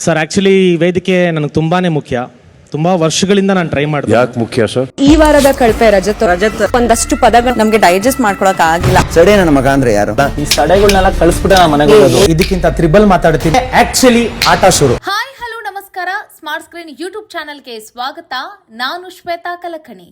Sir actually ಈ ವೇದಿಕೆ ನನಗೆ ತುಂಬಾನೇ ಮುಖ್ಯ. ತುಂಬಾ ವರ್ಷಗಳಿಂದ ನಾನು ಟ್ರೈ ಮಾಡಿದೆ. ಯಾಕೆ ಮುಖ್ಯ ಸರ್? ಈ ವಾರದ ಕಳಪೆ ರಜತ್ ಒಂದಷ್ಟು ಪದಗಳು ನಮ್ಗೆ ಡೈಜೆಸ್ಟ್ ಮಾಡ್ಕೊಳಕ್ ಆಗಿಲ್ಲ. ಸಡೆ ನನ್ನ ಮಗ ಅಂದ್ರೆ ಯಾರು? ಈ ಸಡೆಗಳನ್ನೆಲ್ಲ ಕಳಿಸ್ಬಿಟ್ಟೆ ನಾ ಮನೆಗೆ ಹೋಗೋದು. ಇದಕ್ಕಿಂತ ತ್ರಿಬಲ್ ಮಾತಾಡ್ತೀನಿ. ಆಕ್ಚುಲಿ ಆಟ ಶುರು. ಹಾಯ್ ಹಲೋ ನಮಸ್ಕಾರ. ಸ್ಮಾರ್ಟ್ ಸ್ಕ್ರೀನ್ ಯೂಟ್ಯೂಬ್ ಚಾನೆಲ್ಗೆ ಸ್ವಾಗತ. ನಾನು ಶ್ವೇತಾ ಕಲಕಣಿ.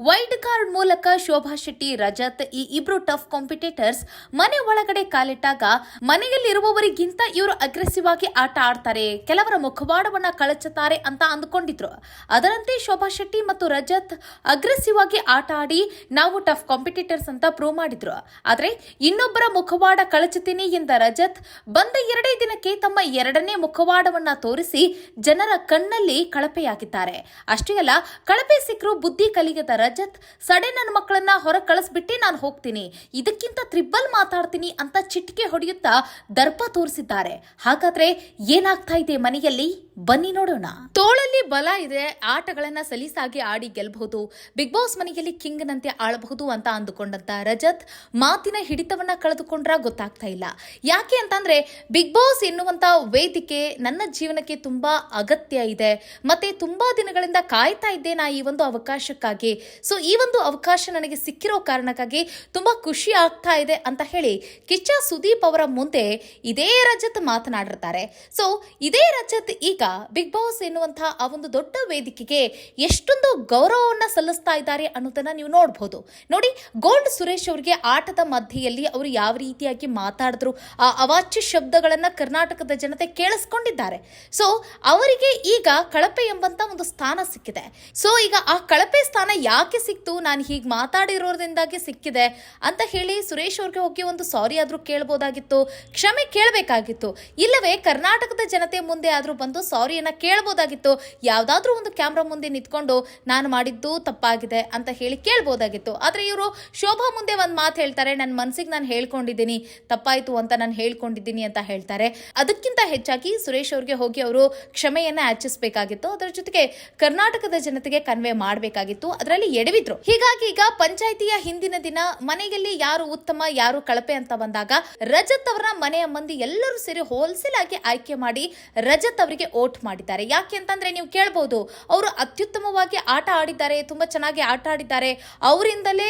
ವೈಲ್ಡ್ ಕಾರ್ಡ್ ಮೂಲಕ ಶೋಭಾ ಶೆಟ್ಟಿ, ರಜತ್ ಈ ಇಬ್ರು ಟಫ್ ಕಾಂಪಿಟೇಟರ್ಸ್ ಮನೆ ಒಳಗಡೆ ಕಾಲಿಟ್ಟಾಗ ಮನೆಯಲ್ಲಿರುವವರಿಗಿಂತ ಇವರು ಅಗ್ರೆಸಿವ್ ಆಗಿ ಆಟ ಆಡ್ತಾರೆ, ಕೆಲವರ ಮುಖವಾಡವನ್ನ ಕಳಚುತ್ತಾರೆ ಅಂತ ಅಂದುಕೊಂಡಿದ್ರು. ಅದರಂತೆ ಶೋಭಾ ಶೆಟ್ಟಿ ಮತ್ತು ರಜತ್ ಅಗ್ರೆಸಿವ್ ಆಗಿ ಆಟ ಆಡಿ ನಾವು ಟಫ್ ಕಾಂಪಿಟೇಟರ್ಸ್ ಅಂತ ಪ್ರೂವ್ ಮಾಡಿದ್ರು. ಆದ್ರೆ ಇನ್ನೊಬ್ಬರ ಮುಖವಾಡ ಕಳಚುತ್ತೀನಿ ಎಂದ ರಜತ್ ಬಂದ 2 ದಿನಕ್ಕೆ ತಮ್ಮ 2ನೇ ಮುಖವಾಡವನ್ನ ತೋರಿಸಿ ಜನರ ಕಣ್ಣಲ್ಲಿ ಕಳಪೆಯಾಗಿದ್ದಾರೆ. ಅಷ್ಟೇ ಅಲ್ಲ, ಕಳಪೆ ಸಿಕ್ಕರು ಬುದ್ಧಿ ಕಲಿಯದ ರಜತ್ ಸಡೆ ನನ್ನ ಮಕ್ಕಳನ್ನ ಹೊರ ಕಳಿಸ್ಬಿಟ್ಟೆ ನಾನು ಹೋಗ್ತೀನಿ, ಇದಕ್ಕಿಂತ ತ್ರಿಬ್ಬಲ್ ಮಾತಾಡ್ತೀನಿ ಅಂತ ಚಿಟಿಕೆ ಹೊಡೆಯುತ್ತಾ ದರ್ಪ ತೋರಿಸಿದ್ದಾರೆ. ಹಾಗಾದ್ರೆ ಏನಾಗ್ತಾ ಇದೆ ಮನೆಯಲ್ಲಿ, ಬನ್ನಿ ನೋಡೋಣ. ತೋಳಲ್ಲಿ ಬಲ ಇದೆ, ಆಟಗಳನ್ನ ಸಲೀಸಾಗಿ ಆಡಿ ಗೆಲ್ಲಬಹುದು, ಬಿಗ್ ಬಾಸ್ ಮನೆಯಲ್ಲಿ ಕಿಂಗ್ ನಂತೆ ಆಳಬಹುದು ಅಂತ ಅಂದುಕೊಂಡಂತ ರಜತ್ ಮಾತಿನ ಹಿಡಿತವನ್ನ ಕಳೆದುಕೊಂಡ್ರ ಗೊತ್ತಾಗ್ತಾ ಇಲ್ಲ. ಯಾಕೆ ಅಂತಂದ್ರೆ ಬಿಗ್ ಬಾಸ್ ಎನ್ನುವಂತ ವೇದಿಕೆ ನನ್ನ ಜೀವನಕ್ಕೆ ತುಂಬಾ ಅಗತ್ಯ ಇದೆ, ಮತ್ತೆ ತುಂಬಾ ದಿನಗಳಿಂದ ಕಾಯ್ತಾ ಇದ್ದೆ ನಾ ಈ ಒಂದು ಅವಕಾಶಕ್ಕಾಗಿ. ಸೊ ಈ ಒಂದು ಅವಕಾಶ ನನಗೆ ಸಿಕ್ಕಿರೋ ಕಾರಣಕ್ಕಾಗಿ ತುಂಬಾ ಖುಷಿ ಆಗ್ತಾ ಇದೆ ಅಂತ ಹೇಳಿ ಕಿಚ್ಚ ಸುದೀಪ್ ಅವರ ಮುಂದೆ ಇದೇ ರಜತ್ ಮಾತನಾಡಿರ್ತಾರೆ. ಸೊ ಇದೇ ರಜತ್ ಈಗ ಬಿಗ್ ಬಾಸ್ ಎನ್ನುವಂತಹ ಆ ಒಂದು ದೊಡ್ಡ ವೇದಿಕೆಗೆ ಎಷ್ಟೊಂದು ಗೌರವವನ್ನ ಸಲ್ಲಿಸ್ತಾ ಇದ್ದಾರೆ ಅನ್ನೋದನ್ನ ನೀವು ನೋಡಬಹುದು. ನೋಡಿ, ಗೋಲ್ಡ್ ಸುರೇಶ್ ಅವರಿಗೆ ಆಟದ ಮಧ್ಯೆಯಲ್ಲಿ ಅವರು ಯಾವ ರೀತಿಯಾಗಿ ಮಾತಾಡಿದ್ರು, ಆ ಅವಾಚ್ಯ ಶಬ್ದಗಳನ್ನ ಕರ್ನಾಟಕದ ಜನತೆ ಕೇಳಿಸ್ಕೊಂಡಿದ್ದಾರೆ. ಸೊ ಅವರಿಗೆ ಈಗ ಕಳಪೆ ಎಂಬಂತ ಒಂದು ಸ್ಥಾನ ಸಿಕ್ಕಿದೆ. ಸೊ ಈಗ ಆ ಕಳಪೆ ಸ್ಥಾನ ಯಾಕೆ ಸಿಕ್ತು, ನಾನು ಹೀಗೆ ಮಾತಾಡಿರೋದ್ರಿಂದಾಗಿ ಸಿಕ್ಕಿದೆ ಅಂತ ಹೇಳಿ ಸುರೇಶ್ ಅವ್ರಿಗೆ ಹೋಗಿ ಒಂದು ಸಾರಿ ಆದ್ರೂ ಕೇಳಬಹುದಾಗಿತ್ತು, ಕ್ಷಮೆ ಕೇಳಬೇಕಾಗಿತ್ತು. ಇಲ್ಲವೇ ಕರ್ನಾಟಕದ ಜನತೆ ಮುಂದೆ ಆದ್ರೂ ಬಂದು ಸಾರಿಯನ್ನ ಕೇಳಬಹುದಾಗಿತ್ತು. ಯಾವ್ದಾದ್ರೂ ಒಂದು ಕ್ಯಾಮ್ರಾ ಮುಂದೆ ನಿಂತ್ಕೊಂಡು ನಾನು ಮಾಡಿದ್ದು ತಪ್ಪಾಗಿದೆ ಅಂತ ಹೇಳಿ ಕೇಳಬಹುದಾಗಿತ್ತು. ಆದ್ರೆ ಇವರು ಶೋಭಾ ಮುಂದೆ ಒಂದ್ ಮಾತು ಹೇಳ್ತಾರೆ, ನನ್ನ ಮನಸ್ಸಿಗೆ ನಾನು ಹೇಳ್ಕೊಂಡಿದ್ದೀನಿ, ತಪ್ಪಾಯ್ತು ಅಂತ ನಾನು ಹೇಳ್ಕೊಂಡಿದ್ದೀನಿ ಅಂತ ಹೇಳ್ತಾರೆ. ಅದಕ್ಕಿಂತ ಹೆಚ್ಚಾಗಿ ಸುರೇಶ್ ಅವ್ರಿಗೆ ಹೋಗಿ ಅವರು ಕ್ಷಮೆಯನ್ನ ಯಾಚಿಸಬೇಕಾಗಿತ್ತು, ಅದರ ಜೊತೆಗೆ ಕರ್ನಾಟಕದ ಜನತೆಗೆ ಕನ್ವೆ ಮಾಡಬೇಕಾಗಿತ್ತು, ಅದರಲ್ಲಿ ಎಡವಿದ್ರು. ಹೀಗಾಗಿ ಈಗ ಪಂಚಾಯಿತಿಯ ಹಿಂದಿನ ದಿನ ಮನೆಯಲ್ಲಿ ಯಾರು ಉತ್ತಮ ಯಾರು ಕಳಪೆ ಅಂತ ಬಂದಾಗ ರಜತ್ ಅವರ ಮನೆಯ ಮಂದಿ ಎಲ್ಲರೂ ಸೇರಿ ಹೋಲ್ಸೇಲ್ ಆಗಿ ಆಯ್ಕೆ ಮಾಡಿ ರಜತ್ ಅವರಿಗೆ ಓಟ್ ಮಾಡಿದ್ದಾರೆ. ಯಾಕೆ ಅಂತಂದ್ರೆ ನೀವು ಕೇಳಬಹುದು, ಅವರು ಅತ್ಯುತ್ತಮವಾಗಿ ಆಟ ಆಡಿದ್ದಾರೆ, ತುಂಬಾ ಚೆನ್ನಾಗಿ ಆಟ ಆಡಿದ್ದಾರೆ, ಅವರಿಂದಲೇ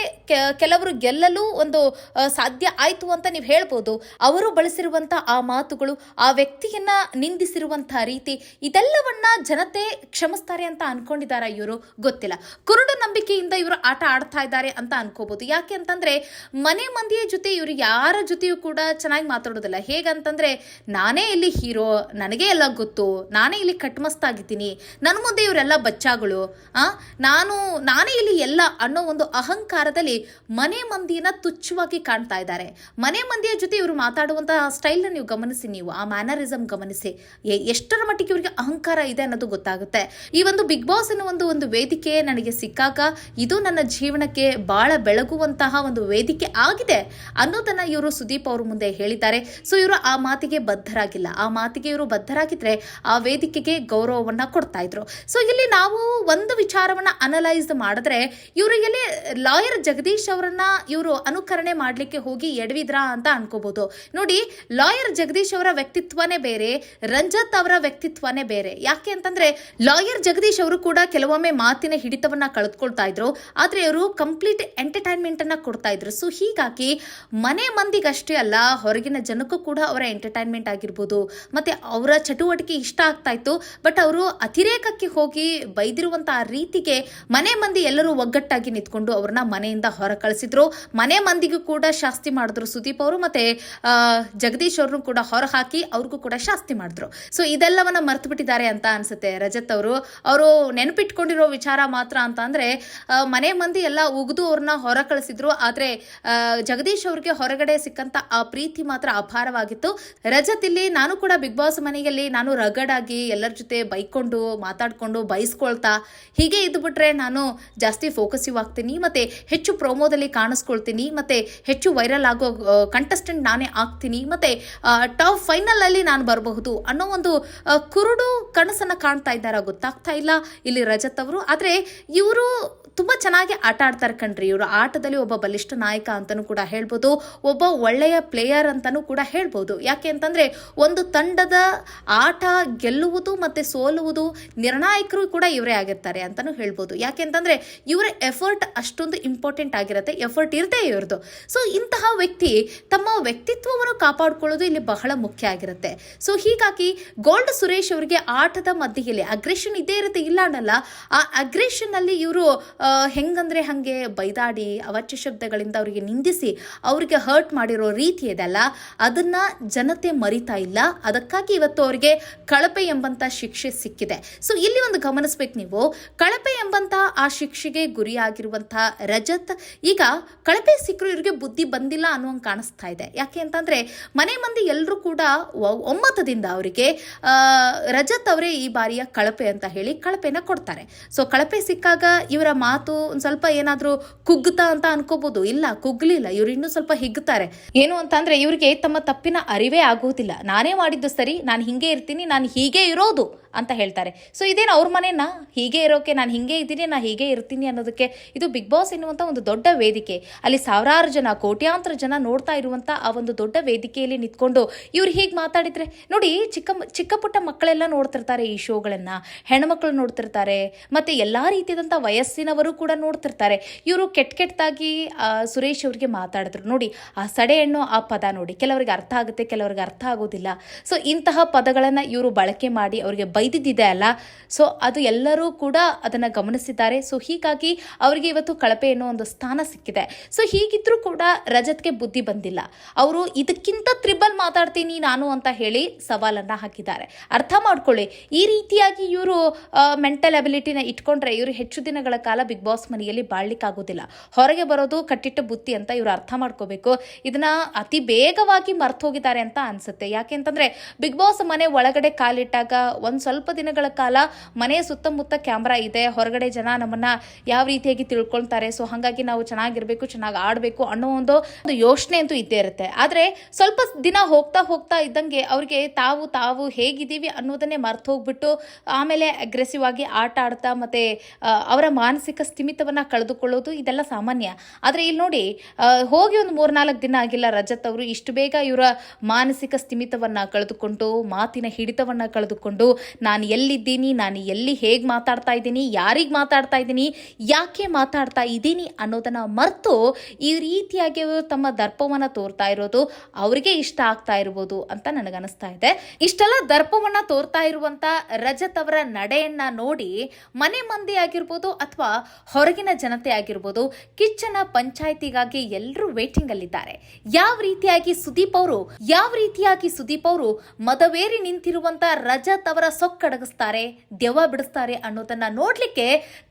ಕೆಲವರು ಗೆಲ್ಲಲು ಒಂದು ಸಾಧ್ಯ ಆಯ್ತು ಅಂತ ನೀವು ಹೇಳ್ಬೋದು. ಅವರು ಬಳಸಿರುವಂತಹ ಆ ಮಾತುಗಳು, ಆ ವ್ಯಕ್ತಿಯನ್ನ ನಿಂದಿಸಿರುವಂತಹ ರೀತಿ, ಇದೆಲ್ಲವನ್ನ ಜನತೆ ಕ್ಷಮಿಸ್ತಾರೆ ಅಂತ ಅನ್ಕೊಂಡಿದಾರ ಇವರು ಗೊತ್ತಿಲ್ಲ. ಕುರುಡು ನಂಬಿಕೆಯಿಂದ ಇವರು ಆಟ ಆಡ್ತಾ ಇದ್ದಾರೆ ಅಂತ ಅನ್ಕೋಬಹುದು. ಯಾಕೆ ಅಂತಂದ್ರೆ ಮನೆ ಮಂದಿಯ ಜೊತೆ ಇವರು ಯಾರ ಜೊತೆಯೂ ಕೂಡ ಚೆನ್ನಾಗಿ ಮಾತಾಡೋದಿಲ್ಲ. ಹೇಗಂತಂದ್ರೆ ನಾನೇ ಇಲ್ಲಿ ಹೀರೋ, ನನಗೆ ಎಲ್ಲ ಗೊತ್ತು, ನಾನೇ ಇಲ್ಲಿ ಕಟ್ಮಸ್ತಾಗಿದ್ದೀನಿ, ನನ್ನ ಮುಂದೆ ಇವರೆಲ್ಲ ಬಚ್ಚಾಗಳು, ನಾನೇ ಇಲ್ಲಿ ಎಲ್ಲ ಅನ್ನೋ ಒಂದು ಅಹಂಕಾರದಲ್ಲಿ ಮನೆ ಮಂದಿಯನ್ನ ತುಚ್ಛವಾಗಿ ಕಾಣ್ತಾ ಇದ್ದಾರೆ. ಮನೆ ಮಂದಿಯ ಜೊತೆ ಇವರು ಮಾತಾಡುವಂತಹ ಸ್ಟೈಲ್ ನೀವು ಗಮನಿಸಿ, ನೀವು ಆ ಮ್ಯಾನರಿಸಮ್ ಗಮನಿಸಿ, ಎಷ್ಟರ ಮಟ್ಟಿಗೆ ಇವರಿಗೆ ಅಹಂಕಾರ ಇದೆ ಅನ್ನೋದು ಗೊತ್ತಾಗುತ್ತೆ. ಈ ಒಂದು ಬಿಗ್ ಬಾಸ್ ಅನ್ನೋ ಒಂದು ವೇದಿಕೆ ನನಗೆ ಸಿಕ್ಕಾಗ ಇದು ನನ್ನ ಜೀವನಕ್ಕೆ ಬಹಳ ಬೆಳಗುವಂತಹ ಒಂದು ವೇದಿಕೆ ಆಗಿದೆ ಅನ್ನೋದನ್ನ ಇವರು ಸುದೀಪ್ ಅವ್ರ ಮುಂದೆ ಹೇಳಿದ್ದಾರೆ. ಸೊ ಇವರು ಆ ಮಾತಿಗೆ ಬದ್ಧರಾಗಿಲ್ಲ. ಆ ಮಾತಿಗೆ ಇವರು ಬದ್ಧರಾಗಿದ್ರೆ ಆ ವೇದಿಕೆಗೆ ಗೌರವವನ್ನ ಕೊಡ್ತಾ ಇದ್ರು. ಸೊ ಇಲ್ಲಿ ನಾವು ಒಂದು ವಿಚಾರವನ್ನ ಅನಲೈಸ್ ಮಾಡಿದ್ರೆ ಇವರು ಇಲ್ಲಿ ಲಾಯರ್ ಜಗದೀಶ್ ಅವರನ್ನ ಇವರು ಅನುಕರಣೆ ಮಾಡ್ಲಿಕ್ಕೆ ಹೋಗಿ ಎಡವಿದ್ರಾ ಅಂತ ಅನ್ಕೋಬಹುದು. ನೋಡಿ, ಲಾಯರ್ ಜಗದೀಶ್ ಅವರ ವ್ಯಕ್ತಿತ್ವನೇ ಬೇರೆ, ರಂಜತ್ ಅವರ ವ್ಯಕ್ತಿತ್ವನೇ ಬೇರೆ. ಯಾಕೆ ಅಂತಂದ್ರೆ ಲಾಯರ್ ಜಗದೀಶ್ ಅವರು ಕೂಡ ಕೆಲವೊಮ್ಮೆ ಮಾತಿನ ಹಿಡಿತವನ್ನ ಕಳೆದುಕೊಳ್ತಾ ಇದ್ರು, ಆದ್ರೆ ಅವರು ಕಂಪ್ಲೀಟ್ ಎಂಟರ್ಟೈನ್ಮೆಂಟ್ ಅನ್ನ ಕೊಡ್ತಾ ಇದ್ರು. ಸೊ ಹೀಗಾಗಿ ಮನೆ ಮಂದಿಗಷ್ಟೇ ಅಲ್ಲ, ಹೊರಗಿನ ಜನಕ್ಕೂ ಕೂಡ ಅವರ ಎಂಟರ್ಟೈನ್ಮೆಂಟ್ ಆಗಿರ್ಬೋದು, ಮತ್ತೆ ಅವರ ಚಟುವಟಿಕೆ ಇಷ್ಟ ಆಗ್ತಾ ಇತ್ತು. ಬಟ್ ಅವರು ಅತಿರೇಕಕ್ಕೆ ಹೋಗಿ ಬೈದಿರುವಂತಹ ರೀತಿಗೆ ಮನೆ ಮಂದಿ ಎಲ್ಲರೂ ಒಗ್ಗಟ್ಟಾಗಿ ನಿಂತ್ಕೊಂಡು ಅವ್ರನ್ನ ಮನೆಯಿಂದ ಹೊರ ಕಳಿಸಿದ್ರು. ಮನೆ ಮಂದಿಗೂ ಕೂಡ ಶಾಸ್ತಿ ಮಾಡಿದ್ರು ಸುದೀಪ್ ಅವರು, ಮತ್ತೆ ಜಗದೀಶ್ ಅವ್ರನ್ನು ಕೂಡ ಹೊರ ಹಾಕಿ ಅವ್ರಿಗೂ ಕೂಡ ಶಾಸ್ತಿ ಮಾಡಿದ್ರು. ಸೊ ಇದೆಲ್ಲವನ್ನ ಮರ್ತು ಬಿಟ್ಟಿದ್ದಾರೆ ಅಂತ ಅನ್ಸುತ್ತೆ ರಜತ್ ಅವರು ನೆನಪಿಟ್ಕೊಂಡಿರೋ ವಿಚಾರ ಮಾತ್ರ ಅಂತ ಅಂದ್ರೆ ಮನೆ ಮಂದಿ ಎಲ್ಲ ಉಗಿದು ಅವ್ರನ್ನ ಹೊರ ಕಳಿಸಿದ್ರು, ಆದ್ರೆ ಜಗದೀಶ್ ಅವ್ರಿಗೆ ಹೊರಗಡೆ ಸಿಕ್ಕಂತ ಆ ಪ್ರೀತಿ ಮಾತ್ರ ಅಪಾರವಾಗಿತ್ತು. ರಜತ್ ಇಲ್ಲಿ ನಾನು ಕೂಡ ಬಿಗ್ ಬಾಸ್ ಮನೆಯಲ್ಲಿ ನಾನು ರಗಡಾಗಿ ಎಲ್ಲರ ಜೊತೆ ಬೈಕೊಂಡು ಮಾತಾಡ್ಕೊಂಡು ಬೈಸ್ಕೊಳ್ತಾ ಹೀಗೆ ಇದ್ದು ಬಿಟ್ರೆ ನಾನು ಜಾಸ್ತಿ ಫೋಕಸಿವ್ ಆಗ್ತೀನಿ, ಮತ್ತೆ ಹೆಚ್ಚು ಪ್ರೋಮೋದಲ್ಲಿ ಕಾಣಿಸ್ಕೊಳ್ತೀನಿ, ಮತ್ತೆ ಹೆಚ್ಚು ವೈರಲ್ ಆಗೋ ಕಂಟೆಸ್ಟೆಂಟ್ ನಾನೇ ಆಗ್ತೀನಿ, ಮತ್ತೆ ಟಾಪ್ ಫೈನಲ್ ಅಲ್ಲಿ ನಾನು ಬರಬಹುದು ಅನ್ನೋ ಒಂದು ಕುರುಡು ಕನಸು ಕನಸನ್ನ ಕಾಣ್ತಾ ಇದ್ದಾರಾ ಗೊತ್ತಾಗ್ತಾ ಇಲ್ಲ ಇಲ್ಲಿ ರಜತ್ ಅವರು. ಆದ್ರೆ ಇವರು ತುಂಬಾ ಚೆನ್ನಾಗಿ ಆಟ ಆಡ್ತಾರೆ ಕಣ್ರಿ. ಇವರು ಆಟದಲ್ಲಿ ಒಬ್ಬ ಬಲಿಷ್ಠ ನಾಯಕ ಅಂತಾನೂ ಕೂಡ ಹೇಳ್ಬೋದು, ಒಬ್ಬ ಒಳ್ಳೆಯ ಪ್ಲೇಯರ್ ಅಂತಾನೂ ಕೂಡ ಹೇಳ್ಬೋದು. ಯಾಕೆ ಅಂತಂದ್ರೆ ಒಂದು ತಂಡದ ಆಟ ಗೆಲ್ಲುವುದು ಮತ್ತೆ ಸೋಲುವುದು ನಿರ್ಣಾಯಕರು ಕೂಡ ಇವರೇ ಆಗಿರ್ತಾರೆ ಅಂತಾನೂ ಹೇಳ್ಬೋದು. ಯಾಕೆ ಅಂತಂದ್ರೆ ಇವರ ಎಫರ್ಟ್ ಅಷ್ಟೊಂದು ಇಂಪಾರ್ಟೆಂಟ್ ಆಗಿರುತ್ತೆ, ಎಫರ್ಟ್ ಇರುತ್ತೆ ಇವ್ರದ್ದು. ಸೊ ಇಂತಹ ವ್ಯಕ್ತಿ ತಮ್ಮ ವ್ಯಕ್ತಿತ್ವವನ್ನು ಕಾಪಾಡ್ಕೊಳ್ಳೋದು ಇಲ್ಲಿ ಬಹಳ ಮುಖ್ಯ ಆಗಿರುತ್ತೆ. ಸೊ ಹೀಗಾಗಿ ಗೋಲ್ಡ್ ಸುರೇಶ್ ಅವರಿಗೆ ಆಟದ ಮಧ್ಯೆಯಲ್ಲಿ ಅಗ್ರೆಷನ್ ಇದ್ದೇ ಇರುತ್ತೆ, ಇಲ್ಲ ಅನ್ನಲ್ಲ. ಆ ಅಗ್ರೆಷನ್ ಅಲ್ಲಿ ಇವರು ಹೆಂಗಂದ್ರೆ ಹಂಗೆ ಬೈದಾಡಿ ಅವಾಚ್ಯ ಶಬ್ದಗಳಿಂದ ಅವರಿಗೆ ನಿಂದಿಸಿ ಅವರಿಗೆ ಹರ್ಟ್ ಮಾಡಿರೋ ರೀತಿ ಇದೆಲ್ಲ ಅದನ್ನ ಜನತೆ ಮರಿತಾ ಇಲ್ಲ. ಅದಕ್ಕಾಗಿ ಇವತ್ತು ಅವರಿಗೆ ಕಳಪೆ ಎಂಬಂತ ಶಿಕ್ಷೆ ಸಿಕ್ಕಿದೆ. ಸೊ ಇಲ್ಲಿ ಒಂದು ಗಮನಿಸ್ಬೇಕು ನೀವು, ಕಳಪೆ ಎಂಬಂತ ಆ ಶಿಕ್ಷೆಗೆ ಗುರಿಯಾಗಿರುವಂತಹ ರಜತ್ ಈಗ ಕಳಪೆ ಸಿಕ್ಕರು ಇವರಿಗೆ ಬುದ್ಧಿ ಬಂದಿಲ್ಲ ಅನ್ನುವಂಗೆ ಕಾಣಿಸ್ತಾ ಇದೆ. ಯಾಕೆ ಅಂತಂದ್ರೆ ಮನೆ ಮಂದಿ ಎಲ್ಲರೂ ಕೂಡ ಒಮ್ಮತದಿಂದ ಅವರಿಗೆ ರಜತ್ ಅವರೇ ಈ ಬಾರಿಯ ಕಳಪೆ ಅಂತ ಹೇಳಿ ಕಳಪೆನ ಕೊಡ್ತಾರೆ. ಸೊ ಕಳಪೆ ಸಿಕ್ಕಾಗ ಇವರ ಮಾತು ಒಂದು ಸ್ವಲ್ಪ ಏನಾದ್ರೂ ಕುಗ್ಗುತ್ತಾ ಅಂತ ಅನ್ಕೋಬಹುದು. ಇಲ್ಲ, ಕುಗ್ಲಿಲ್ಲ, ಇವ್ರು ಇನ್ನೂ ಸ್ವಲ್ಪ ಹಿಗ್ಗುತ್ತಾರೆ. ಏನು ಅಂತಂದ್ರೆ ಇವರಿಗೆ ತಮ್ಮ ತಪ್ಪಿನ ಅರಿವೇ ಆಗುವುದಿಲ್ಲ. ನಾನೇ ಮಾಡಿದ್ದು ಸರಿ, ನಾನು ಹಿಂಗೆ ಇರ್ತೀನಿ, ನಾನು ಹೀಗೆ ಇರೋದು ಅಂತ ಹೇಳ್ತಾರೆ. ಸೊ ಇದೇನು ಅವ್ರ ಮನೆನ ಹೀಗೆ ಇರೋಕೆ, ನಾನು ಹಿಂಗೆ ಇದ್ದೀನಿ, ನಾನು ಹೀಗೆ ಇರ್ತೀನಿ ಅನ್ನೋದಕ್ಕೆ ಇದು ಬಿಗ್ ಬಾಸ್ ಎನ್ನುವಂಥ ಒಂದು ದೊಡ್ಡ ವೇದಿಕೆ. ಅಲ್ಲಿ ಸಾವಿರಾರು ಜನ, ಕೋಟ್ಯಾಂತರ ಜನ ನೋಡ್ತಾ ಇರುವಂಥ ಆ ಒಂದು ದೊಡ್ಡ ವೇದಿಕೆಯಲ್ಲಿ ನಿಂತ್ಕೊಂಡು ಇವ್ರು ಹೀಗೆ ಮಾತಾಡಿದ್ರೆ ನೋಡಿ, ಚಿಕ್ಕ ಪುಟ್ಟ ಮಕ್ಕಳೆಲ್ಲ ನೋಡ್ತಿರ್ತಾರೆ ಈ ಶೋಗಳನ್ನ, ಹೆಣ್ಮಕ್ಳು ನೋಡ್ತಿರ್ತಾರೆ, ಮತ್ತೆ ಎಲ್ಲಾ ರೀತಿಯಾದಂಥ ವಯಸ್ಸಿನವರು ಕೂಡ ನೋಡ್ತಿರ್ತಾರೆ. ಇವರು ಕೆಟ್ಟದಾಗಿ ಸುರೇಶ್ ಅವ್ರಿಗೆ ಮಾತಾಡಿದ್ರು ನೋಡಿ. ಆ ಸಡೆ ಹೆಣ್ಣು ಆ ಪದ ನೋಡಿ, ಕೆಲವರಿಗೆ ಅರ್ಥ ಆಗುತ್ತೆ, ಕೆಲವರಿಗೆ ಅರ್ಥ ಆಗೋದಿಲ್ಲ. ಸೊ ಇಂತಹ ಪದಗಳನ್ನ ಇವರು ಬಳಕೆ ಮಾಡಿ ಅವರಿಗೆ ಬೈದಿದ್ದಿದೆ ಅಲ್ಲ, ಸೊ ಅದು ಎಲ್ಲರೂ ಕೂಡ ಅದನ್ನ ಗಮನಿಸಿದ್ದಾರೆ. ಸೊ ಹೀಗಾಗಿ ಅವರಿಗೆ ಇವತ್ತು ಕಳಪೆ ಅನ್ನೋ ಒಂದು ಸ್ಥಾನ ಸಿಕ್ಕಿದೆ. ಸೊ ಹೀಗಿದ್ರೂ ಕೂಡ ರಜತ್ಗೆ ಬುದ್ಧಿ ಬಂದಿಲ್ಲ. ಅವರು ಇದಕ್ಕಿಂತ ತ್ರಿಬಲ್ ಮಾತಾಡ್ತೀನಿ ನಾನು ಅಂತ ಹೇಳಿ ಸವಾಲನ್ನ ಹಾಕಿದ್ದಾರೆ. ಅರ್ಥ ಮಾಡ್ಕೊಳ್ಳಿ, ಈ ರೀತಿಯಾಗಿ ಇವರು ಮೆಂಟಲ್ ಅಬಿಲಿಟಿನ ಇಟ್ಕೊಂಡ್ರೆ ಇವರು ಹೆಚ್ಚು ದಿನಗಳ ಕಾಲ ಬಿಗ್ ಬಾಸ್ ಮನೆಯಲ್ಲಿ ಬಾಳ್ಲಿಕ್ಕಾಗೋದಿಲ್ಲ. ಹೊರಗೆ ಬರೋದು ಕಟ್ಟಿಟ್ಟ ಬುತ್ತಿ ಅಂತ ಇವರು ಅರ್ಥ ಮಾಡ್ಕೋಬೇಕು. ಇದನ್ನ ಅತಿ ಬೇಗವಾಗಿ ಮರ್ತು ಹೋಗಿದ್ದಾರೆ ಅಂತ ಅನ್ಸುತ್ತೆ. ಯಾಕೆ ಅಂತಂದ್ರೆ ಬಿಗ್ ಬಾಸ್ ಮನೆ ಒಳಗಡೆ ಕಾಲಿಟ್ಟಾಗ ಒಂದ್ ಸ್ವಲ್ಪ ದಿನಗಳ ಕಾಲ ಮನೆ ಸುತ್ತಮುತ್ತ ಕ್ಯಾಮ್ರಾ ಇದೆ, ಹೊರಗಡೆ ಜನ ನಮ್ಮನ್ನ ಯಾವ ರೀತಿಯಾಗಿ ತಿಳ್ಕೊಳ್ತಾರೆ, ಸೊ ಹಾಗಾಗಿ ನಾವು ಚೆನ್ನಾಗಿರ್ಬೇಕು, ಚೆನ್ನಾಗಿ ಆಡ್ಬೇಕು ಅನ್ನೋ ಒಂದು ಯೋಚನೆ ಅಂತೂ ಇದ್ದೇ ಇರುತ್ತೆ. ಆದ್ರೆ ಸ್ವಲ್ಪ ದಿನ ಹೋಗ್ತಾ ಇದ್ದಂಗೆ ಅವ್ರಿಗೆ ತಾವು ಹೇಗಿದ್ದೀವಿ ಅನ್ನೋದನ್ನೇ ಮರ್ತು ಹೋಗ್ಬಿಟ್ಟು ಆಮೇಲೆ ಅಗ್ರೆಸಿವ್ ಆಗಿ ಆಟ ಆಡ್ತಾ ಮತ್ತೆ ಅವರ ಮಾನಸಿಕ ಸ್ಥಿಮಿತವನ್ನ ಕಳೆದುಕೊಳ್ಳೋದು ಇದೆಲ್ಲ ಸಾಮಾನ್ಯ. ಆದ್ರೆ ಇಲ್ಲಿ ನೋಡಿ, ಹೋಗಿ ಒಂದು 3-4 ದಿನ ಆಗಿಲ್ಲ ರಜತ್ ಅವರು ಇಷ್ಟು ಬೇಗ ಇವರ ಮಾನಸಿಕ ಸ್ಥಿಮಿತವನ್ನ ಕಳೆದುಕೊಂಡು, ಮಾತಿನ ಹಿಡಿತವನ್ನ ಕಳೆದುಕೊಂಡು, ನಾನು ಎಲ್ಲಿದ್ದೀನಿ, ನಾನು ಎಲ್ಲಿ ಹೇಗೆ ಮಾತಾಡ್ತಾ ಇದ್ದೀನಿ, ಯಾರಿಗೆ ಮಾತಾಡ್ತಾ ಇದ್ದೀನಿ, ಯಾಕೆ ಮಾತಾಡ್ತಾ ಇದ್ದೀನಿ ಅನ್ನೋದನ್ನ ಮರೆತು ಈ ರೀತಿಯಾಗಿ ತಮ್ಮ ದರ್ಪವನ್ನ ತೋರ್ತಾ ಇರೋದು ಅವರಿಗೆ ಇಷ್ಟ ಆಗ್ತಾ ಇರ್ಬೋದು ಅಂತ ನನಗನ್ನಿಸ್ತಾ ಇದೆ. ಇಷ್ಟೆಲ್ಲ ದರ್ಪವನ್ನ ತೋರ್ತಾ ಇರುವಂತ ರಜತ್ ಅವರ ನಡೆಯನ್ನ ನೋಡಿ ಮನೆ ಮಂದಿ ಆಗಿರ್ಬೋದು ಅಥವಾ ಹೊರಗಿನ ಜನತೆ ಆಗಿರ್ಬೋದು ಕಿಚ್ಚನ ಪಂಚಾಯಿತಿಗಾಗಿ ಎಲ್ಲರೂ ವೇಟಿಂಗ್ ಅಲ್ಲಿದ್ದಾರೆ. ಯಾವ ರೀತಿಯಾಗಿ ಸುದೀಪ್ ಅವರು ಮದವೇರಿ ನಿಂತಿರುವಂತ ರಜತ್ ಅವರ ಸೊಕ್ಕಡಗಿಸ್ತಾರೆ, ದೆವ್ವ ಬಿಡಿಸ್ತಾರೆ ಅನ್ನೋದನ್ನ ನೋಡ್ಲಿಕ್ಕೆ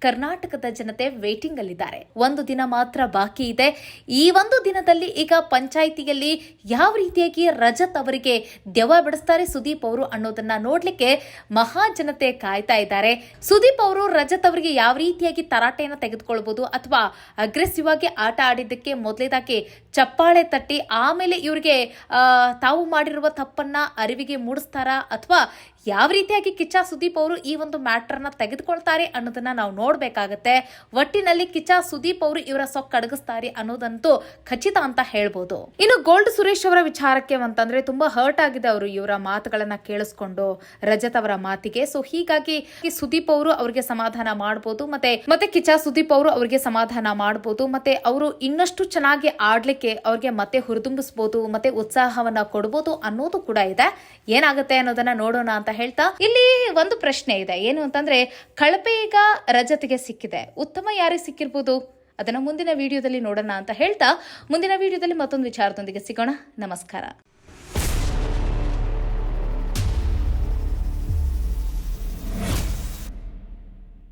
ಕರ್ನಾಟಕದ ಜನತೆ ವೇಟಿಂಗ್ ಅಲ್ಲಿದ್ದಾರೆ. ಒಂದು ದಿನ ಮಾತ್ರ ಬಾಕಿ ಇದೆ. ಈ ಒಂದು ದಿನದಲ್ಲಿ ಈಗ ಪಂಚಾಯಿತಿಯಲ್ಲಿ ಯಾವ ರೀತಿಯಾಗಿ ರಜತ್ ಅವರಿಗೆ ದೆವ್ವ ಬಿಡಿಸ್ತಾರೆ ಸುದೀಪ್ ಅವರು ಅನ್ನೋದನ್ನ ನೋಡ್ಲಿಕ್ಕೆ ಮಹಾ ಜನತೆ ಕಾಯ್ತಾ ಇದ್ದಾರೆ. ಸುದೀಪ್ ಅವರು ರಜತ್ ಅವರಿಗೆ ಯಾವ ರೀತಿಯಾಗಿ ತರಾಟೆಯನ್ನು ತೆಗೆದುಕೊಳ್ಬಹುದು ಅಥವಾ ಅಗ್ರೆಸಿವ್ ಆಗಿ ಆಟ ಆಡಿದ್ದಕ್ಕೆ ಮೊದಲೇದಾಗಿ ಚಪ್ಪಾಳೆ ತಟ್ಟಿ ಆಮೇಲೆ ಇವರಿಗೆ ತಾವು ಮಾಡಿರುವ ತಪ್ಪನ್ನ ಅರಿವಿಗೆ ಮೂಡಿಸ್ತಾರಾ ಅಥವಾ ಯಾವ ರೀತಿಯಾಗಿ ಕಿಚ್ಚ ಸುದೀಪ್ ಅವರು ಈ ಒಂದು ಮ್ಯಾಟರ್ನ ತೆಗೆದುಕೊಳ್ತಾರೆ ಅನ್ನೋದನ್ನ ನಾವು ನೋಡ್ಬೇಕಾಗತ್ತೆ. ಒಟ್ಟಿನಲ್ಲಿ ಕಿಚ್ಚ ಸುದೀಪ್ ಅವರು ಇವರ ಸೊಕ್ಕಡಗಿಸ್ತಾರೆ ಅನ್ನೋದಂತೂ ಖಚಿತ ಅಂತ ಹೇಳ್ಬೋದು. ಇನ್ನು ಗೋಲ್ಡ್ ಸುರೇಶ್ ಅವರ ವಿಚಾರಕ್ಕೆ ಅಂತಂದ್ರೆ ತುಂಬಾ ಹರ್ಟ್ ಆಗಿದೆ ಅವರು ಇವರ ಮಾತುಗಳನ್ನ ಕೇಳಿಸ್ಕೊಂಡು ರಜತ್ ಅವರ ಮಾತಿಗೆ. ಸೊ ಹೀಗಾಗಿ ಸುದೀಪ್ ಅವರು ಅವರಿಗೆ ಸಮಾಧಾನ ಮಾಡಬಹುದು, ಮತ್ತೆ ಕಿಚ್ಚ ಸುದೀಪ್ ಅವರು ಅವರಿಗೆ ಸಮಾಧಾನ ಮಾಡಬಹುದು, ಮತ್ತೆ ಅವರು ಇನ್ನಷ್ಟು ಚೆನ್ನಾಗಿ ಆಡ್ಲಿಕ್ಕೆ ಅವ್ರಿಗೆ ಮತ್ತೆ ಹುರಿದುಂಬಿಸಬಹುದು, ಮತ್ತೆ ಉತ್ಸಾಹವನ್ನ ಕೊಡಬಹುದು ಅನ್ನೋದು ಕೂಡ ಇದೆ. ಏನಾಗುತ್ತೆ ಅನ್ನೋದನ್ನ ನೋಡೋಣ ಅಂತ ಹೇಳ್ತಾ ಇಲ್ಲಿ ಒಂದು ಪ್ರಶ್ನೆ ಇದೆ. ಏನು ಅಂತಂದ್ರೆ ಕಳಪೆ ಈಗ ರಜತ್ಗೆ ಸಿಕ್ಕಿದೆ, ಉತ್ತಮ ಯಾರಿಗೆ ಸಿಕ್ಕಿರ್ಬೋದು ಅದನ್ನ ಮುಂದಿನ ವಿಡಿಯೋದಲ್ಲಿ ನೋಡೋಣ ಅಂತ ಹೇಳ್ತಾ ಮುಂದಿನ ವಿಡಿಯೋದಲ್ಲಿ ಮತ್ತೊಂದು ವಿಚಾರದೊಂದಿಗೆ ಸಿಗೋಣ. ನಮಸ್ಕಾರ.